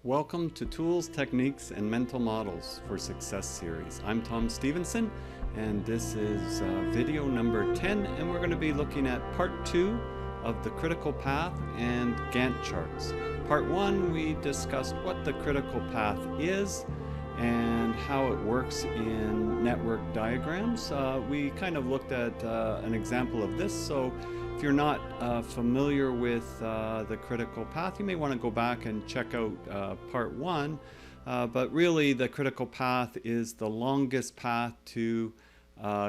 Welcome to Tools, Techniques, and Mental Models for Success series. I'm Tom Stevenson, and this is video number 10, and we're going to be looking at part 2 of the critical path and Gantt charts. Part 1, we discussed what the critical path is and how it works in network diagrams. We kind of looked at an example of this, so if you're not familiar with the critical path, you may want to go back and check out part 1. But really, the critical path is the longest path to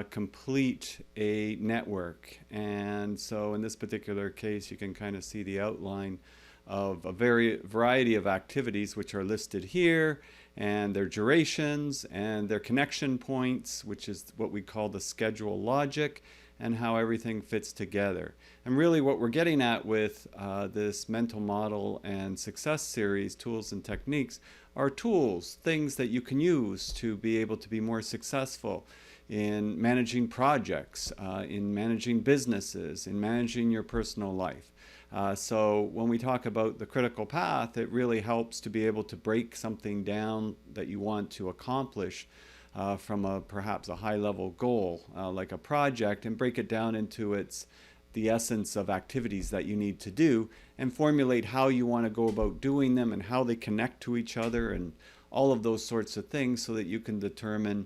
complete a network. And so in this particular case, you can kind of see the outline of a variety of activities which are listed here, and their durations and their connection points, which is what we call the schedule logic, and how everything fits together. And really what we're getting at with this mental model and success series, tools and techniques, are tools, things that you can use to be able to be more successful in managing projects, in managing businesses, in managing your personal life. So when we talk about the critical path, it really helps to be able to break something down that you want to accomplish from perhaps a high-level goal, like a project, and break it down into the essence of activities that you need to do, and formulate how you want to go about doing them and how they connect to each other and all of those sorts of things, so that you can determine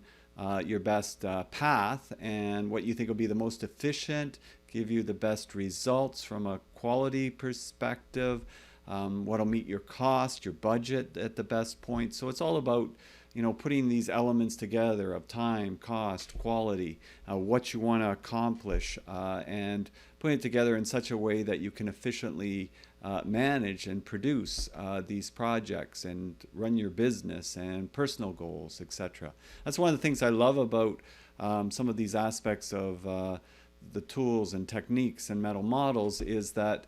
your best path and what you think will be the most efficient, give you the best results from a quality perspective, what'll meet your cost, your budget at the best point. So it's all about, you know, putting these elements together of time, cost, quality, what you want to accomplish, and putting it together in such a way that you can efficiently manage and produce these projects and run your business and personal goals, etc. That's one of the things I love about some of these aspects of the tools and techniques and mental models, is that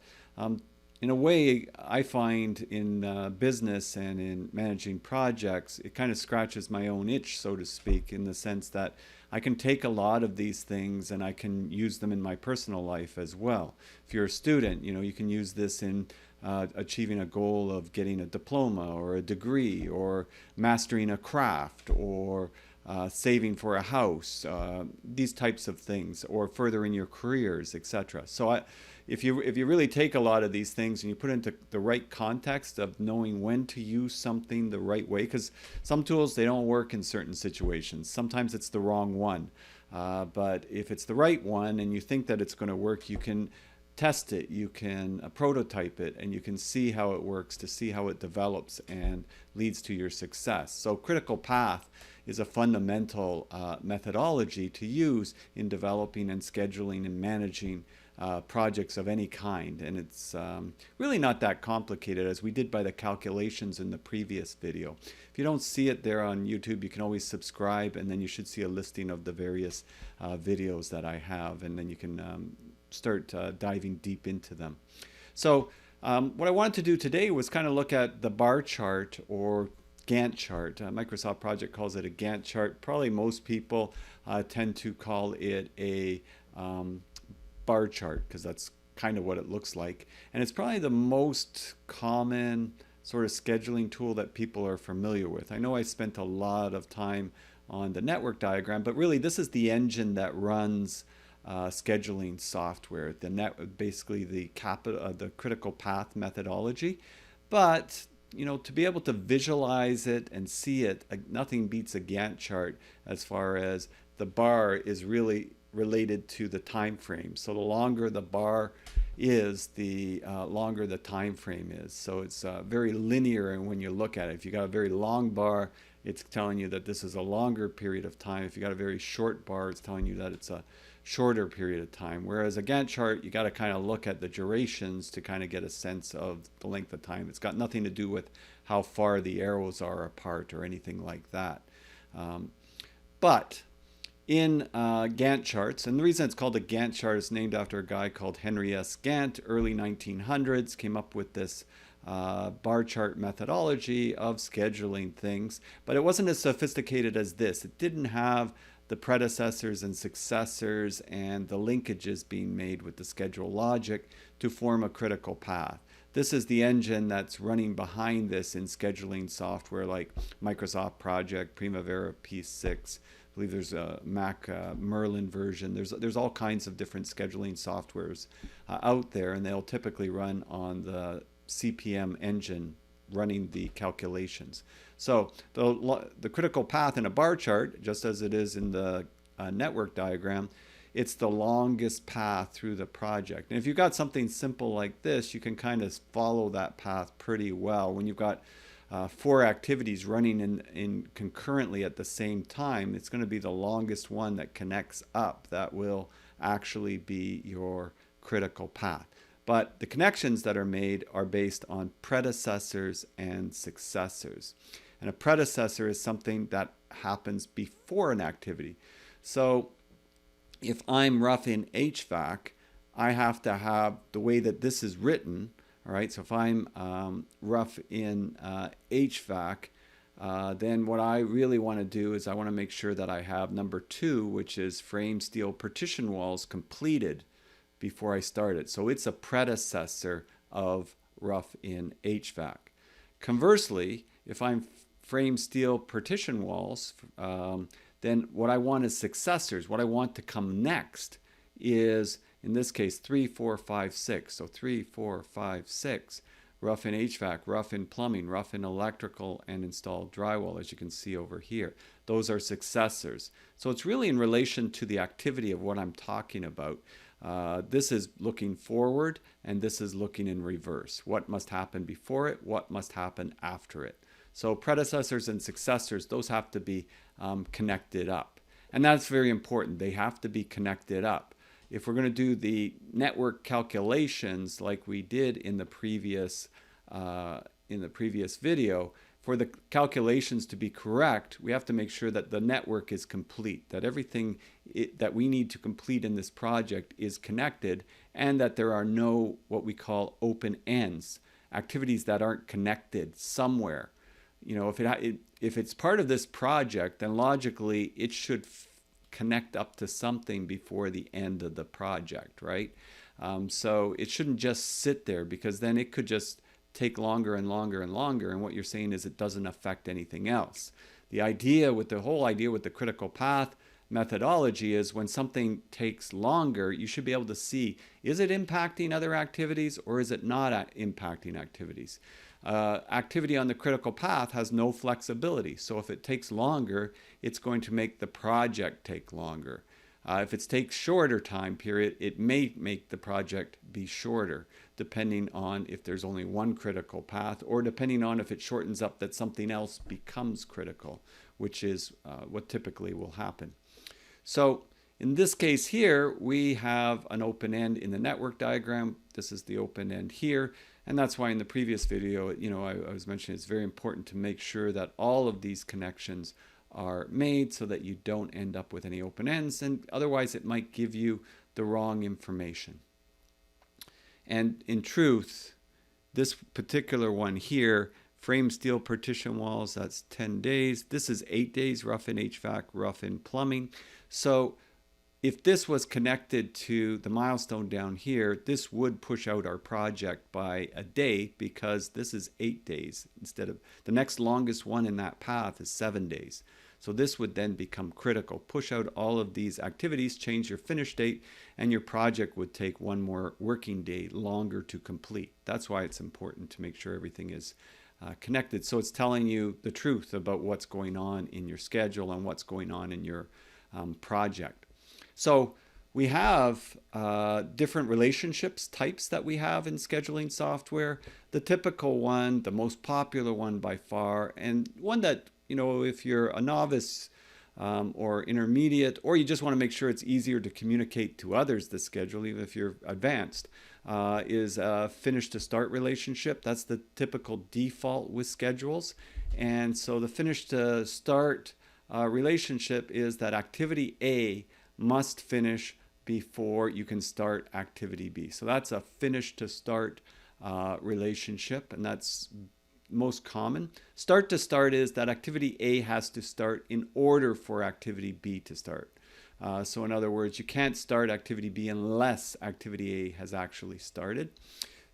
in a way, I find in business and in managing projects, it kind of scratches my own itch, so to speak, in the sense that I can take a lot of these things and I can use them in my personal life as well. If you're a student, you know, you can use this in achieving a goal of getting a diploma or a degree, or mastering a craft, or saving for a house, these types of things, or furthering your careers, etc. So if you really take a lot of these things and you put it into the right context of knowing when to use something the right way, because some tools, they don't work in certain situations. Sometimes it's the wrong one. But if it's the right one and you think that it's going to work, you can test it, you can prototype it, and you can see how it works, to see how it develops and leads to your success. So critical path is a fundamental methodology to use in developing and scheduling and managing projects of any kind. And it's really not that complicated, as we did by the calculations in the previous video. If you don't see it there on YouTube, you can always subscribe, and then you should see a listing of the various videos that I have, and then you can start diving deep into them. So what I wanted to do today was kind of look at the bar chart, or Gantt chart. Microsoft Project calls it a Gantt chart. Probably most people tend to call it a bar chart, because that's kind of what it looks like. And it's probably the most common sort of scheduling tool that people are familiar with. I know I spent a lot of time on the network diagram, but really this is the engine that runs scheduling software, basically the critical path methodology. But you know, to be able to visualize it and see it, nothing beats a Gantt chart, as far as the bar is really related to the time frame. So the longer the bar is, the longer the time frame is. So it's very linear, and when you look at it, if you got a very long bar, it's telling you that this is a longer period of time. If you got a very short bar, it's telling you that it's a shorter period of time. Whereas a Gantt chart, you got to kind of look at the durations to kind of get a sense of the length of time. It's got nothing to do with how far the arrows are apart or anything like that. But in Gantt charts, and the reason it's called a Gantt chart is named after a guy called Henry S. Gantt, early 1900s, came up with this bar chart methodology of scheduling things. But it wasn't as sophisticated as this. It didn't have the predecessors and successors and the linkages being made with the schedule logic to form a critical path. this is the engine that's running behind this in scheduling software like Microsoft Project, Primavera P6. I believe there's a Mac Merlin version. There's all kinds of different scheduling softwares out there, and they'll typically run on the CPM engine running the calculations. So the critical path in a bar chart, just as it is in the network diagram, it's the longest path through the project. And if you've got something simple like this, you can kind of follow that path pretty well. When you've got 4 activities running in concurrently at the same time, it's going to be the longest one that connects up that will actually be your critical path. But the connections that are made are based on predecessors and successors. And a predecessor is something that happens before an activity. So if I'm rough in HVAC, I have to have the way that this is written. All right, so if I'm rough in HVAC, then what I really want to do is I want to make sure that I have number 2, which is frame steel partition walls, completed before I start it. So it's a predecessor of rough in HVAC. Conversely, if I'm frame steel partition walls, then what I want is successors. What I want to come next is, in this case, 3, 4, 5, 6. So 3, 4, 5, 6. Rough in HVAC, rough in plumbing, rough in electrical, and installed drywall, as you can see over here. Those are successors. So it's really in relation to the activity of what I'm talking about. This is looking forward, and this is looking in reverse. What must happen before it? What must happen after it? So predecessors and successors, those have to be connected up. And that's very important. They have to be connected up. If we're going to do the network calculations like we did in the previous video, for the calculations to be correct, we have to make sure that the network is complete, that everything that we need to complete in this project is connected, and that there are no what we call open ends, activities that aren't connected somewhere. You know, if it's part of this project, then logically it should connect up to something before the end of the project, right? So it shouldn't just sit there, because then it could just take longer and longer and longer, and what you're saying is it doesn't affect anything else. The whole idea with the critical path methodology is when something takes longer, you should be able to see, is it impacting other activities or is it not impacting activities? Activity on the critical path has no flexibility. So if it takes longer, it's going to make the project take longer. If it takes shorter time period, it may make the project be shorter, depending on if there's only one critical path, or depending on if it shortens up that something else becomes critical, which is what typically will happen. So in this case here, we have an open end in the network diagram. This is the open end here. And that's why in the previous video, I was mentioning it's very important to make sure that all of these connections are made so that you don't end up with any open ends, and otherwise it might give you the wrong information. And in truth, this particular one here, frame steel partition walls, that's 10 days. This is 8 days, rough in HVAC, rough in plumbing. So if this was connected to the milestone down here, this would push out our project by a day, because this is 8 days instead of the next longest one in that path is 7 days. So this would then become critical. Push out all of these activities, change your finish date, and your project would take one more working day longer to complete. That's why it's important to make sure everything is connected. So it's telling you the truth about what's going on in your schedule and what's going on in your project. So we have different relationships types that we have in scheduling software. The typical one, the most popular one by far, and one that, if you're a novice or intermediate, or you just want to make sure it's easier to communicate to others the schedule, even if you're advanced, is a finish to start relationship. That's the typical default with schedules. And so the finish to start relationship is that activity A must finish before you can start activity B. So that's a finish to start relationship, and that's most common. Start to start is that activity A has to start in order for activity B to start. So in other words, you can't start activity B unless activity A has actually started.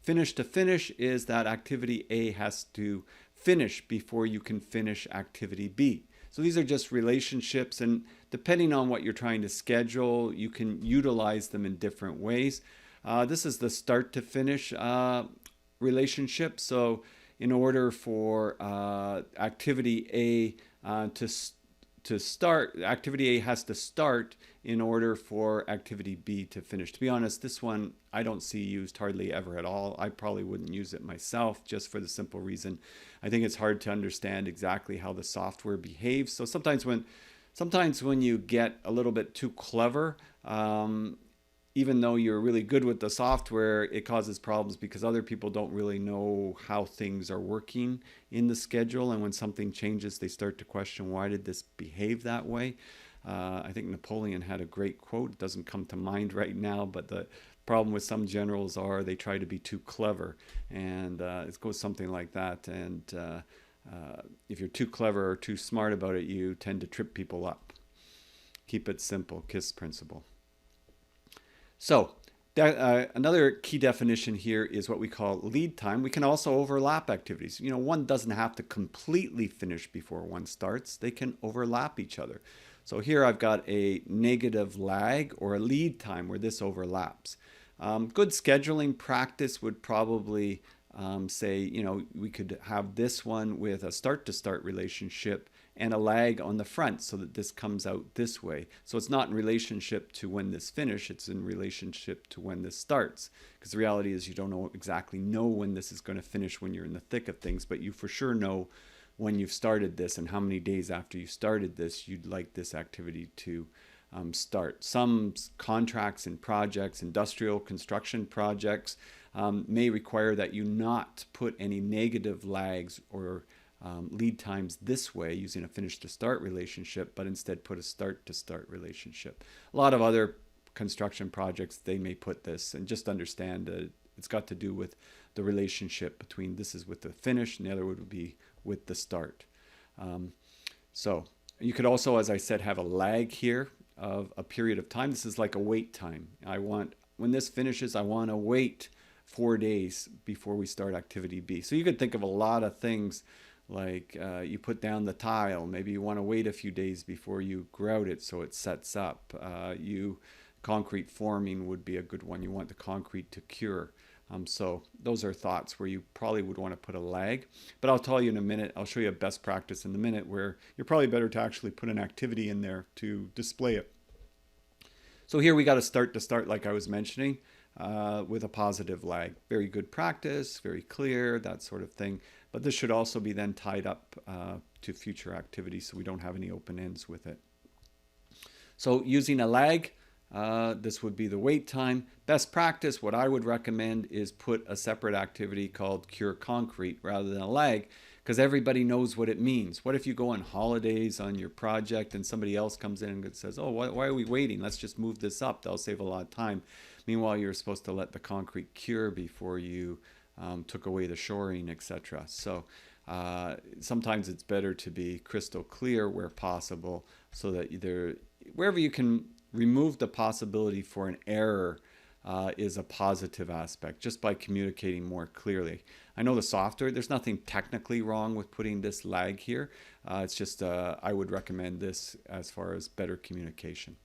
Finish to finish is that activity A has to finish before you can finish activity B. So these are just relationships, and depending on what you're trying to schedule, you can utilize them in different ways. This is the start to finish relationship. So in order for activity A to start, activity A has to start in order for activity B to finish. To be honest, this one I don't see used hardly ever at all. I probably wouldn't use it myself, just for the simple reason I think it's hard to understand exactly how the software behaves. So sometimes when you get a little bit too clever, even though you're really good with the software, it causes problems because other people don't really know how things are working in the schedule. And when something changes, they start to question, why did this behave that way? I think Napoleon had a great quote. It doesn't come to mind right now, but the problem with some generals are they try to be too clever. And it goes something like that. And if you're too clever or too smart about it, you tend to trip people up. Keep it simple, KISS principle. So another key definition here is what we call lead time. We can also overlap activities. You know, one doesn't have to completely finish before one starts. They can overlap each other. So here I've got a negative lag or a lead time where this overlaps. Good scheduling practice would probably say, you know, we could have this one with a start-to-start relationship and a lag on the front so that this comes out this way. So it's not in relationship to when this finishes, it's in relationship to when this starts. Because the reality is you don't exactly know when this is going to finish when you're in the thick of things, but you for sure know when you've started this and how many days after you started this you'd like this activity to start. Some contracts and projects, industrial construction projects, may require that you not put any negative lags or lead times this way using a finish to start relationship, but instead put a start to start relationship. A lot of other construction projects, they may put this, and just understand that it's got to do with the relationship between this is with the finish and the other would be with the start. So you could also, as I said, have a lag here of a period of time. This is like a wait time. When this finishes, I want to wait 4 days before we start activity B. So you could think of a lot of things like you put down the tile. Maybe you want to wait a few days before you grout it so it sets up. Concrete forming would be a good one. You want the concrete to cure. So those are thoughts where you probably would want to put a lag. But I'll tell you in a minute, I'll show you a best practice in a minute where you're probably better to actually put an activity in there to display it. So here we got to start like I was mentioning, with a positive lag. Very good practice, very clear, that sort of thing. But this should also be then tied up to future activities so we don't have any open ends with it. So using a lag, this would be the wait time. Best practice, what I would recommend is put a separate activity called cure concrete rather than a lag, because everybody knows what it means. What if you go on holidays on your project and somebody else comes in and says, oh, why are we waiting? Let's just move this up. That'll save a lot of time. Meanwhile, you're supposed to let the concrete cure before you took away the shoring, etc. So sometimes it's better to be crystal clear where possible so that wherever you can remove the possibility for an error is a positive aspect, just by communicating more clearly. I know the software, there's nothing technically wrong with putting this lag here. It's just I would recommend this as far as better communication.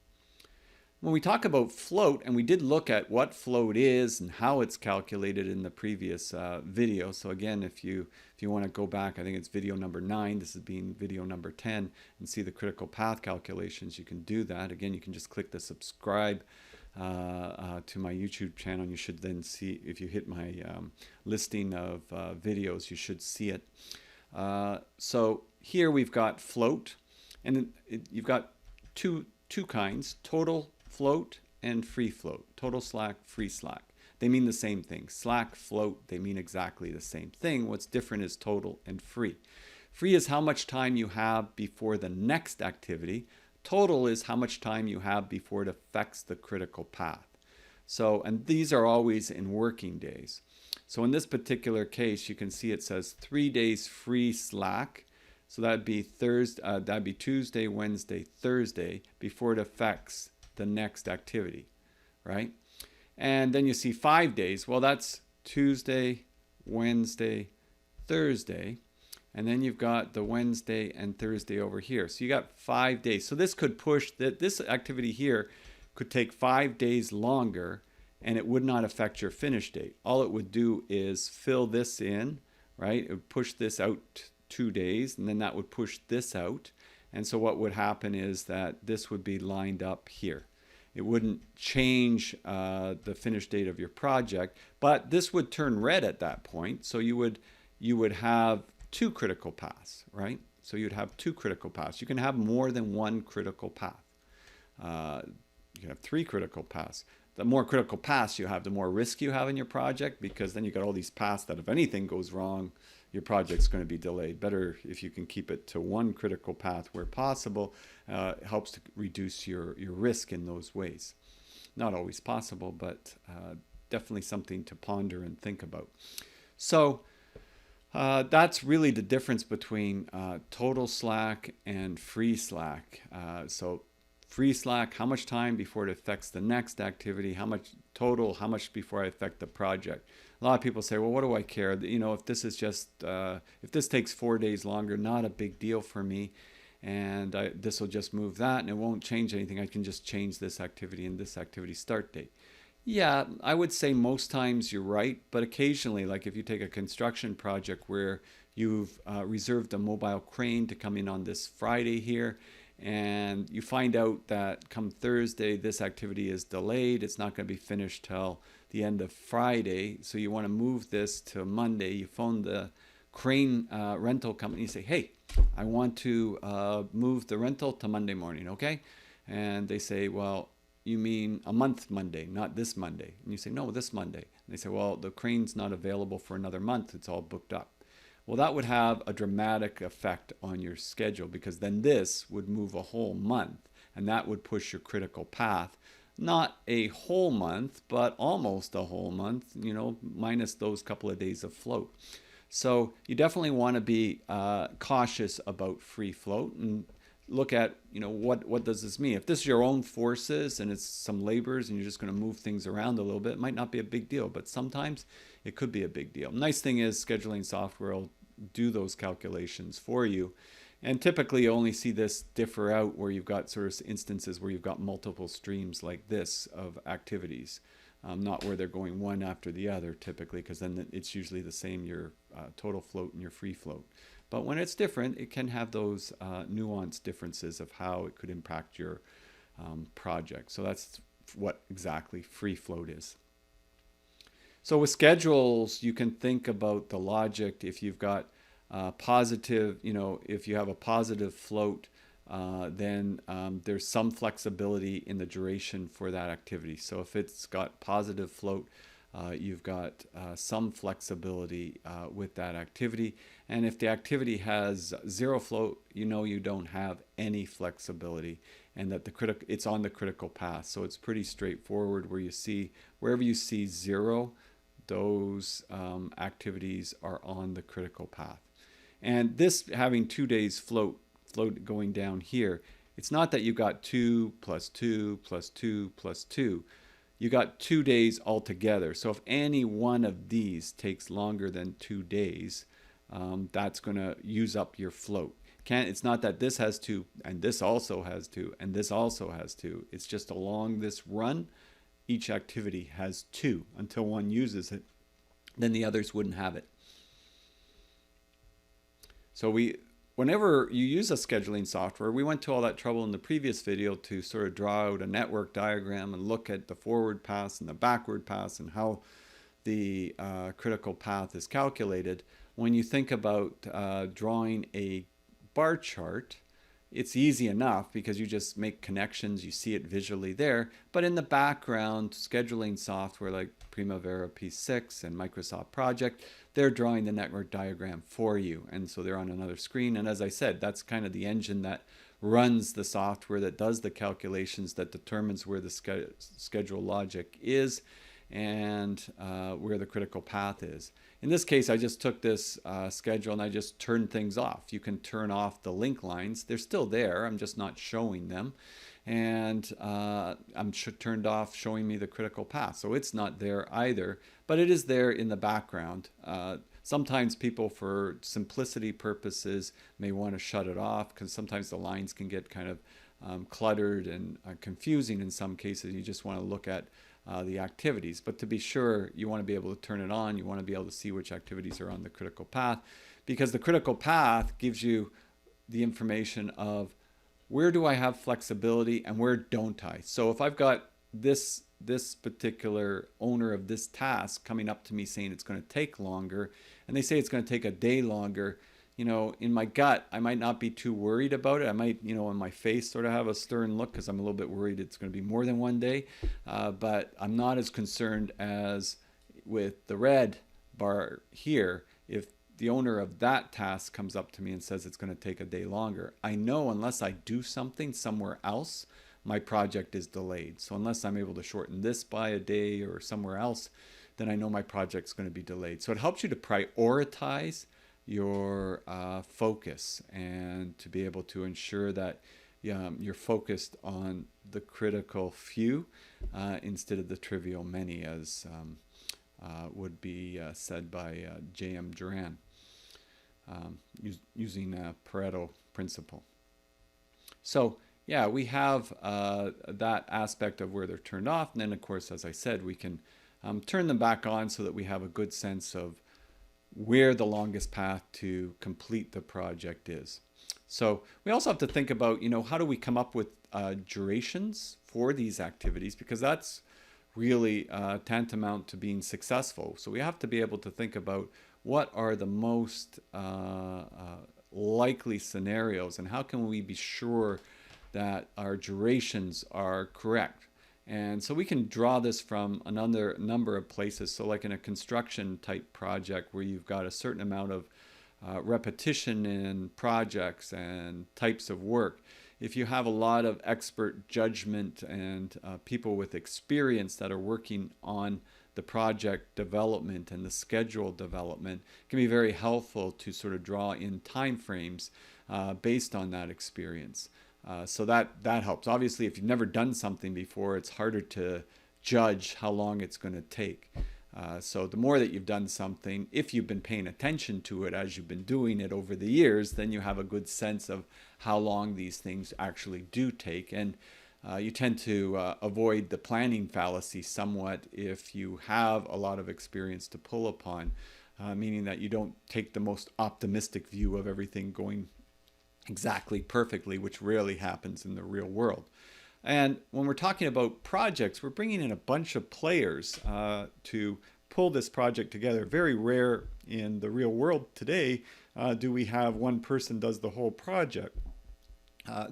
When we talk about float, and we did look at what float is and how it's calculated in the previous video. So again, if you want to go back, I think it's video number 9, this is being video number 10, and see the critical path calculations, you can do that. Again, you can just click the subscribe to my YouTube channel, and you should then see, if you hit my listing of videos, you should see it. So here we've got float, and you've got two kinds, total float and free float. Total slack, free slack. They mean the same thing. Slack, float, they mean exactly the same thing. What's different is total and free. Free is how much time you have before the next activity. Total is how much time you have before it affects the critical path. So, and these are always in working days. So in this particular case, you can see it says 3 days free slack. So that'd be Tuesday, Wednesday, Thursday before it affects the next activity, right? And then you see 5 days. Well, that's Tuesday, Wednesday, Thursday, and then you've got the Wednesday and Thursday over here. So you got 5 days. So this could push this activity here could take 5 days longer, and it would not affect your finish date. All it would do is fill this in, right? It would push this out 2 days, and then that would push this out. And so what would happen is that this would be lined up here. It wouldn't change the finish date of your project, but this would turn red at that point. So you would have 2 critical paths, right? So you'd have 2 critical paths. You can have more than 1 critical path. You can have 3 critical paths. The more critical paths you have, the more risk you have in your project, because then you got all these paths that if anything goes wrong, your project's going to be delayed. Better if you can keep it to 1 critical path where possible. It helps to reduce your risk in those ways. Not always possible, but definitely something to ponder and think about. So that's really the difference between total slack and free slack. So free slack, how much time before it affects the next activity, how much total, how much before I affect the project. A lot of people say, well, what do I care? You know, if this is just, if this takes 4 days longer, not a big deal for me. And this will just move that and it won't change anything. I can just change this activity and this activity start date. Yeah, I would say most times you're right, but occasionally, like if you take a construction project where you've reserved a mobile crane to come in on this Friday here, and you find out that come Thursday this activity is delayed, it's not going to be finished till the end of Friday, so you want to move this to Monday. You phone the crane rental company, you say, hey, I want to move the rental to Monday morning, okay? And they say, well, you mean a month Monday, not this Monday. And you say, no, this Monday. And they say, well, the crane's not available for another month, it's all booked up. Well, that would have a dramatic effect on your schedule, because then this would move a whole month, and that would push your critical path. Not a whole month, but almost a whole month, you know, minus those couple of days of float. So you definitely want to be cautious about free float and look at, you know, what does this mean? If this is your own forces and it's some labors and you're just going to move things around a little bit, it might not be a big deal, but sometimes it could be a big deal. Nice thing is scheduling software will do those calculations for you. And typically you only see this differ out where you've got sort of instances where you've got multiple streams like this of activities, not where they're going one after the other typically, because then it's usually the same, your total float and your free float. But when it's different, it can have those nuanced differences of how it could impact your project. So that's what exactly free float is. So with schedules, you can think about the logic. If you've got positive, you know, if you have a positive float, then there's some flexibility in the duration for that activity. So if it's got positive float, you've got some flexibility with that activity. And if the activity has 0 float, you know you don't have any flexibility, and that it's on the critical path. So it's pretty straightforward where you see, wherever you see 0, those activities are on the critical path. And this having 2 days float going down here, it's not that you got 2 plus 2 plus 2 plus 2. You got 2 days altogether. So if any one of these takes longer than 2 days, that's going to use up your float. It's not that this has 2 and this also has 2 and this also has 2. It's just along this run, each activity has 2 until one uses it. Then the others wouldn't have it. So whenever you use a scheduling software, we went to all that trouble in the previous video to sort of draw out a network diagram and look at the forward paths and the backward paths and how the critical path is calculated. When you think about drawing a bar chart, it's easy enough because you just make connections, you see it visually there. But in the background, scheduling software like Primavera P6 and Microsoft Project, they're drawing the network diagram for you. And so they're on another screen. And as I said, that's kind of the engine that runs the software, that does the calculations, that determines where the schedule logic is and where the critical path is. In this case, I just took this schedule and I just turned things off. You can turn off the link lines. They're still there. I'm just not showing them. and I'm turned off showing me the critical path. So it's not there either, but it is there in the background. Sometimes people, for simplicity purposes, may want to shut it off because sometimes the lines can get kind of cluttered and confusing in some cases. You just want to look at the activities. But to be sure, you want to be able to turn it on. You want to be able to see which activities are on the critical path, because the critical path gives you the information of where do I have flexibility and where don't I. So if I've got this particular owner of this task coming up to me saying it's going to take longer, and they say it's going to take a day longer, in my gut, I might not be too worried about it. I might, in my face sort of have a stern look because I'm a little bit worried it's going to be more than one day. But I'm not as concerned as with the red bar here. If the owner of that task comes up to me and says it's going to take a day longer, I know unless I do something somewhere else, my project is delayed. So unless I'm able to shorten this by a day or somewhere else, then I know my project's going to be delayed. So it helps you to prioritize your focus and to be able to ensure that you're focused on the critical few instead of the trivial many, as would be said by J.M. Duran, using Pareto principle. So yeah, we have that aspect of where they're turned off. And then, of course, as I said, we can turn them back on so that we have a good sense of where the longest path to complete the project is. So we also have to think about, how do we come up with durations for these activities, because that's really tantamount to being successful. So we have to be able to think about what are the most likely scenarios and how can we be sure that our durations are correct. And so we can draw this from another number of places. So like in a construction type project where you've got a certain amount of repetition in projects and types of work, if you have a lot of expert judgment and people with experience that are working on the project development and the schedule development, it can be very helpful to sort of draw in time frames based on that experience. So that helps. Obviously, if you've never done something before, it's harder to judge how long it's going to take. So the more that you've done something, if you've been paying attention to it as you've been doing it over the years, then you have a good sense of how long these things actually do take. And you tend to avoid the planning fallacy somewhat if you have a lot of experience to pull upon, meaning that you don't take the most optimistic view of everything going exactly perfectly, which rarely happens in the real world. And when we're talking about projects, we're bringing in a bunch of players to pull this project together. Very rare in the real world today do we have one person does the whole project.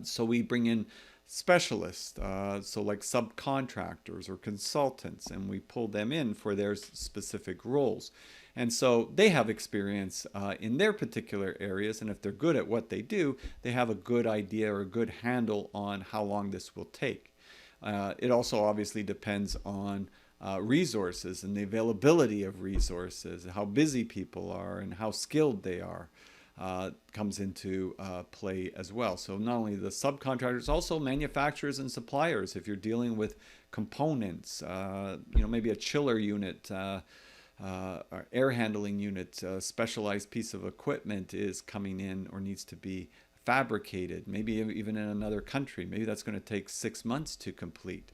So we bring in specialists, so like subcontractors or consultants, and we pull them in for their specific roles. And so they have experience in their particular areas, and if they're good at what they do, they have a good idea or a good handle on how long this will take. It also obviously depends on resources and the availability of resources, how busy people are and how skilled they are. Comes into play as well. So not only the subcontractors, also manufacturers and suppliers. If you're dealing with components, maybe a chiller unit, or air handling unit, a specialized piece of equipment is coming in or needs to be fabricated, maybe even in another country. Maybe that's going to take 6 months to complete.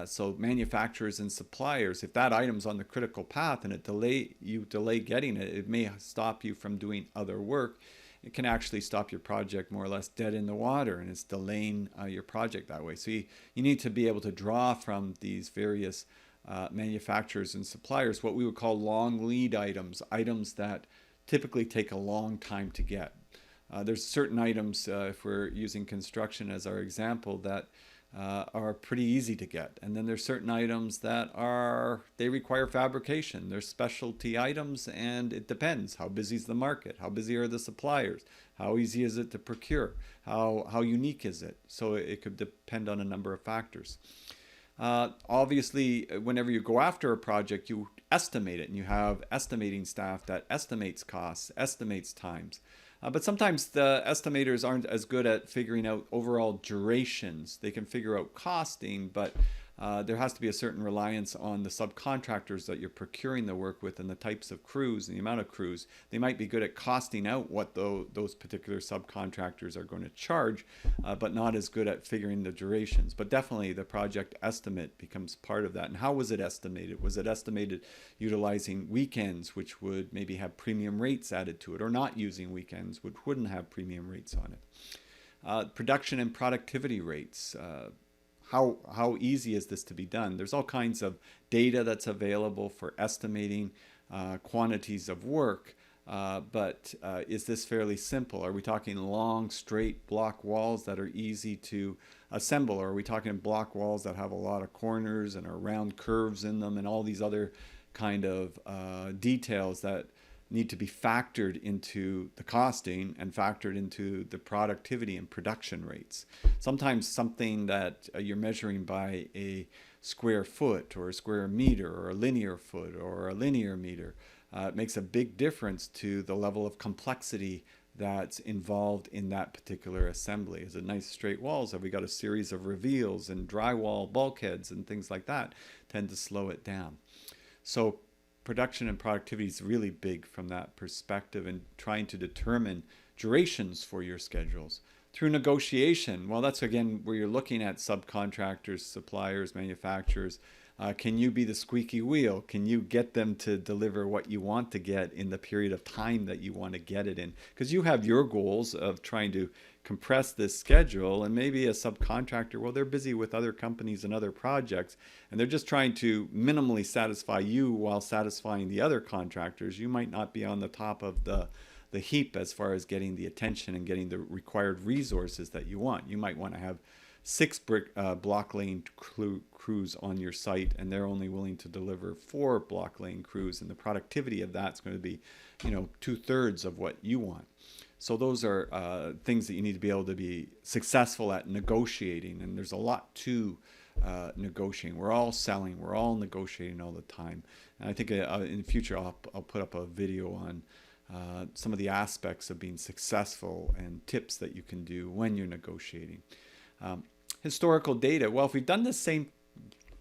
So manufacturers and suppliers, if that item's on the critical path and you delay getting it, it may stop you from doing other work. It can actually stop your project more or less dead in the water, and it's delaying your project that way. So you need to be able to draw from these various manufacturers and suppliers what we would call long lead items, items that typically take a long time to get. There's certain items, if we're using construction as our example, that are pretty easy to get. And then there's certain items that they require fabrication. They're specialty items, and it depends. How busy is the market? How busy are the suppliers? How easy is it to procure? How unique is it? So it could depend on a number of factors. Obviously, whenever you go after a project, you estimate it, and you have estimating staff that estimates costs, estimates times. But sometimes the estimators aren't as good at figuring out overall durations. They can figure out costing, but there has to be a certain reliance on the subcontractors that you're procuring the work with and the types of crews and the amount of crews. They might be good at costing out what those particular subcontractors are going to charge, but not as good at figuring the durations. But definitely the project estimate becomes part of that. And how was it estimated? Was it estimated utilizing weekends, which would maybe have premium rates added to it, or not using weekends, which wouldn't have premium rates on it? Production and productivity rates. How easy is this to be done? There's all kinds of data that's available for estimating quantities of work, but is this fairly simple? Are we talking long, straight block walls that are easy to assemble, or are we talking block walls that have a lot of corners and are round curves in them and all these other kind of details that need to be factored into the costing and factored into the productivity and production rates? Sometimes something that you're measuring by a square foot or a square meter or a linear foot or a linear meter makes a big difference to the level of complexity that's involved in that particular assembly. Is it nice straight walls? Have we got a series of reveals and drywall bulkheads and things like that? Tend to slow it down. So production and productivity is really big from that perspective, and trying to determine durations for your schedules. Through negotiation, well, that's again where you're looking at subcontractors, suppliers, manufacturers. Can you be the squeaky wheel? Can you get them to deliver what you want to get in the period of time that you want to get it in? Because you have your goals of trying to compress this schedule, and maybe a subcontractor, well, they're busy with other companies and other projects, and they're just trying to minimally satisfy you while satisfying the other contractors. You might not be on the top of the heap as far as getting the attention and getting the required resources that you want. You might want to have 6 block laying crews on your site, and they're only willing to deliver 4 block laying crews, and the productivity of that's going to be, 2/3 of what you want. So those are things that you need to be able to be successful at negotiating, and there's a lot to negotiating. We're all selling, we're all negotiating all the time. And I think in the future I'll put up a video on some of the aspects of being successful and tips that you can do when you're negotiating. Historical data. Well, if we've done the same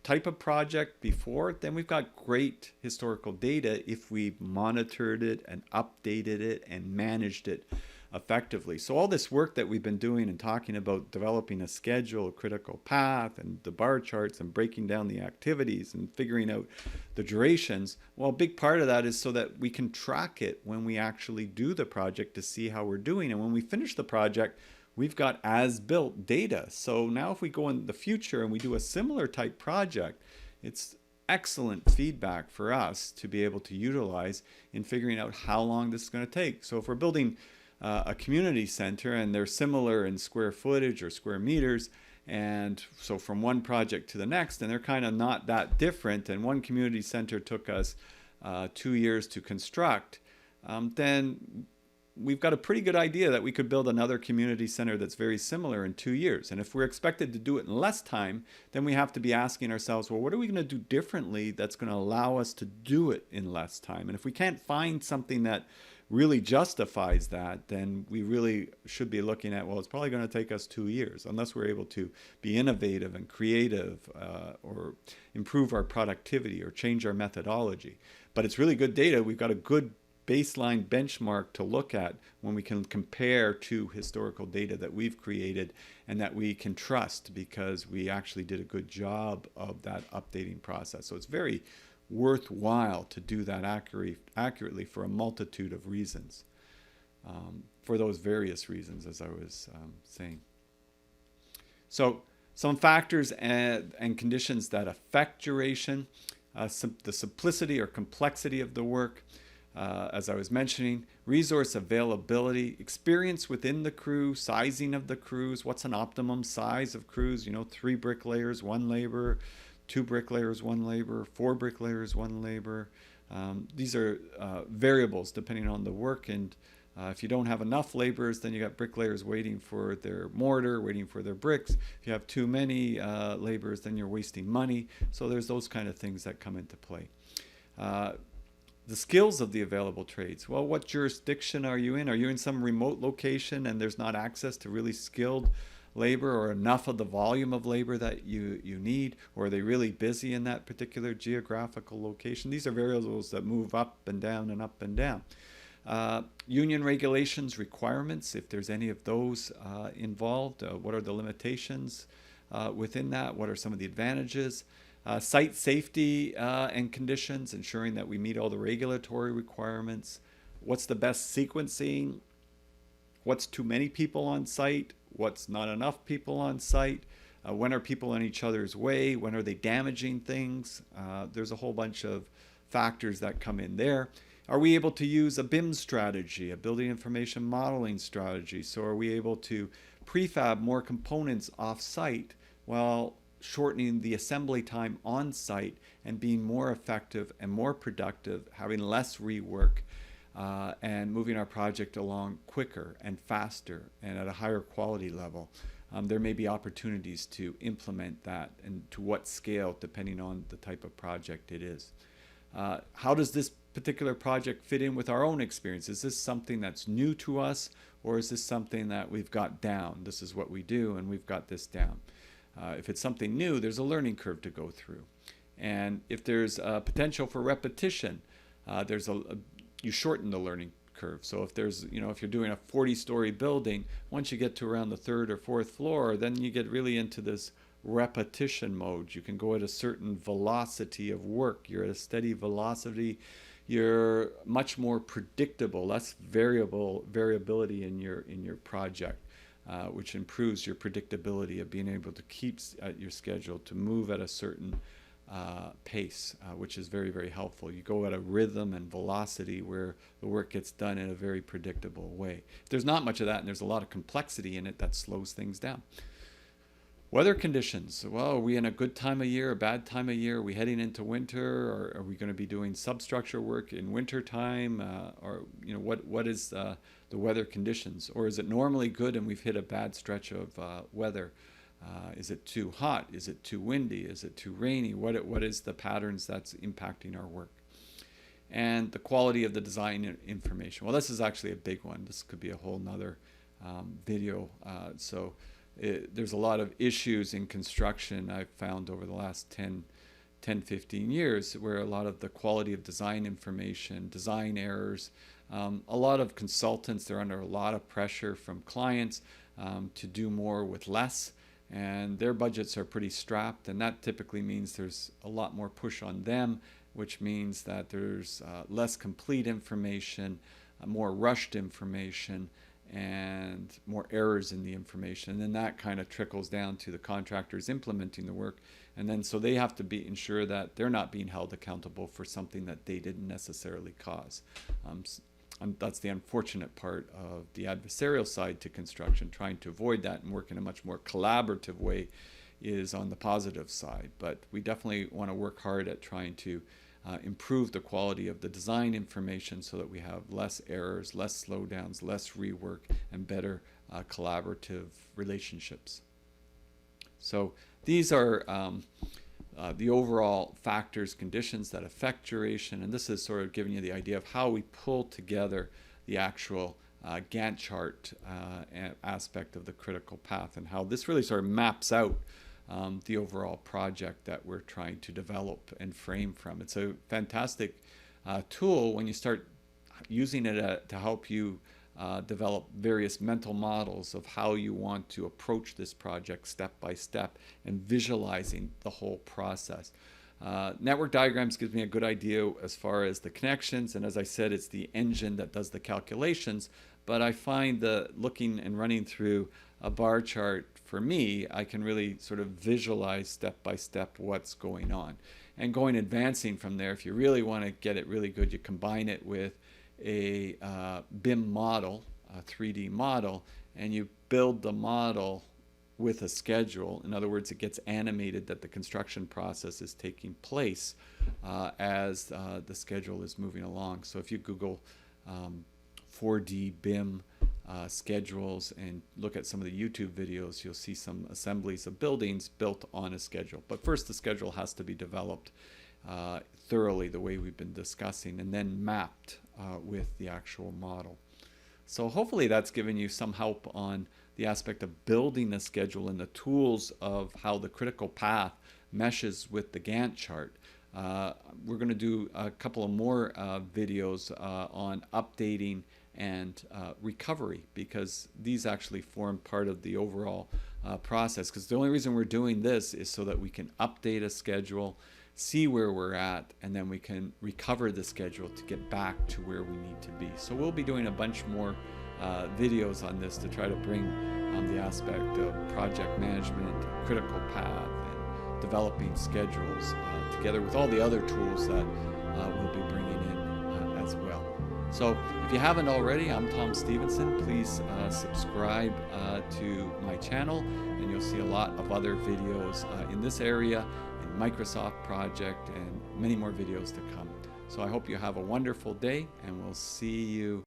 type of project before, then we've got great historical data if we've monitored it and updated it and managed it effectively. So all this work that we've been doing and talking about developing a schedule, a critical path, and the bar charts and breaking down the activities and figuring out the durations, well, a big part of that is so that we can track it when we actually do the project to see how we're doing. And when we finish the project, we've got as-built data. So now if we go in the future and we do a similar type project, it's excellent feedback for us to be able to utilize in figuring out how long this is going to take. So if we're building a community center and they're similar in square footage or square meters, and so from one project to the next, and they're kind of not that different, and one community center took us 2 years to construct, then we've got a pretty good idea that we could build another community center that's very similar in 2 years. And if we're expected to do it in less time, then we have to be asking ourselves, well, what are we going to do differently that's going to allow us to do it in less time? And if we can't find something that really justifies that, then we really should be looking at, well, it's probably going to take us 2 years unless we're able to be innovative and creative or improve our productivity or change our methodology. But it's really good data. We've got a good baseline benchmark to look at when we can compare to historical data that we've created and that we can trust because we actually did a good job of that updating process. So it's very worthwhile to do that accurately for a multitude of reasons, for those various reasons, as I was saying. So some factors and conditions that affect duration, the simplicity or complexity of the work, as I was mentioning, resource availability, experience within the crew, sizing of the crews, what's an optimum size of crews, 3 bricklayers, 1 laborer, 2 bricklayers, 1 laborer, 4 bricklayers, 1 laborer. These are variables depending on the work, and if you don't have enough laborers, then you got bricklayers waiting for their mortar, waiting for their bricks. If you have too many laborers, then you're wasting money. So there's those kind of things that come into play. The skills of the available trades. Well, what jurisdiction are you in? Are you in some remote location and there's not access to really skilled labor or enough of the volume of labor that you need? Or are they really busy in that particular geographical location? These are variables that move up and down and up and down. Union regulations, requirements, if there's any of those involved, what are the limitations within that? What are some of the advantages? Site safety and conditions, ensuring that we meet all the regulatory requirements. What's the best sequencing? What's too many people on site? What's not enough people on site? When are people in each other's way? When are they damaging things? There's a whole bunch of factors that come in there. Are we able to use a BIM strategy, a building information modeling strategy? So are we able to prefab more components off-site while shortening the assembly time on site and being more effective and more productive, having less rework, and moving our project along quicker and faster and at a higher quality level? There may be opportunities to implement that, and to what scale depending on the type of project it is. How does this particular project fit in with our own experience? Is this something that's new to us, or is this something that we've got down? This is what we do and we've got this down. If it's something new, there's a learning curve to go through. And if there's a potential for repetition, you shorten the learning curve. So if if you're doing a 40-story building, once you get to around the third or fourth floor, then you get really into this repetition mode. You can go at a certain velocity of work. You're at a steady velocity. You're much more predictable, less variability in your project. Which improves your predictability of being able to keep at your schedule, to move at a certain pace, which is very, very helpful. You go at a rhythm and velocity where the work gets done in a very predictable way. If there's not much of that and there's a lot of complexity in it, that slows things down. Weather conditions. Well, are we in a good time of year, a bad time of year? Are we heading into winter, or are we going to be doing substructure work in winter time? Or what is the weather conditions? Or is it normally good and we've hit a bad stretch of weather? Is it too hot? Is it too windy? Is it too rainy? What is the patterns that's impacting our work? And the quality of the design information. Well, this is actually a big one. This could be a whole nother video. There's a lot of issues in construction I've found over the last 10-15 years, where a lot of the quality of design information, design errors, a lot of consultants, they're under a lot of pressure from clients to do more with less, and their budgets are pretty strapped, and that typically means there's a lot more push on them, which means that there's less complete information, more rushed information, and more errors in the information. And then that kind of trickles down to the contractors implementing the work, and then so they have to ensure that they're not being held accountable for something that they didn't necessarily cause. That's the unfortunate part of the adversarial side to construction. Trying to avoid that and work in a much more collaborative way is on the positive side, but we definitely want to work hard at trying to improve the quality of the design information so that we have less errors, less slowdowns, less rework, and better collaborative relationships. So these are the overall factors, conditions that affect duration, and this is sort of giving you the idea of how we pull together the actual Gantt chart aspect of the critical path, and how this really sort of maps out the overall project that we're trying to develop and frame from. It's a fantastic tool when you start using it to help you develop various mental models of how you want to approach this project step by step, and visualizing the whole process. Network diagrams gives me a good idea as far as the connections, and as I said, it's the engine that does the calculations, but I find that looking and running through a bar chart, for me, I can really sort of visualize step by step what's going on. And advancing from there, if you really want to get it really good, you combine it with a BIM model, a 3D model, and you build the model with a schedule. In other words, it gets animated that the construction process is taking place as the schedule is moving along. So if you Google 4D BIM schedules and look at some of the YouTube videos, you'll see some assemblies of buildings built on a schedule. But first, the schedule has to be developed thoroughly the way we've been discussing, and then mapped with the actual model. So hopefully that's given you some help on the aspect of building a schedule and the tools of how the critical path meshes with the Gantt chart. We're going to do a couple of more videos on updating and recovery, because these actually form part of the overall process. Because the only reason we're doing this is so that we can update a schedule, see where we're at, and then we can recover the schedule to get back to where we need to be. So we'll be doing a bunch more videos on this to try to bring the aspect of project management, critical path, and developing schedules together with all the other tools that we'll be bringing in as well. So if you haven't already, I'm Tom Stevenson. Please subscribe to my channel, and you'll see a lot of other videos in this area, in Microsoft Project, and many more videos to come. So I hope you have a wonderful day, and we'll see you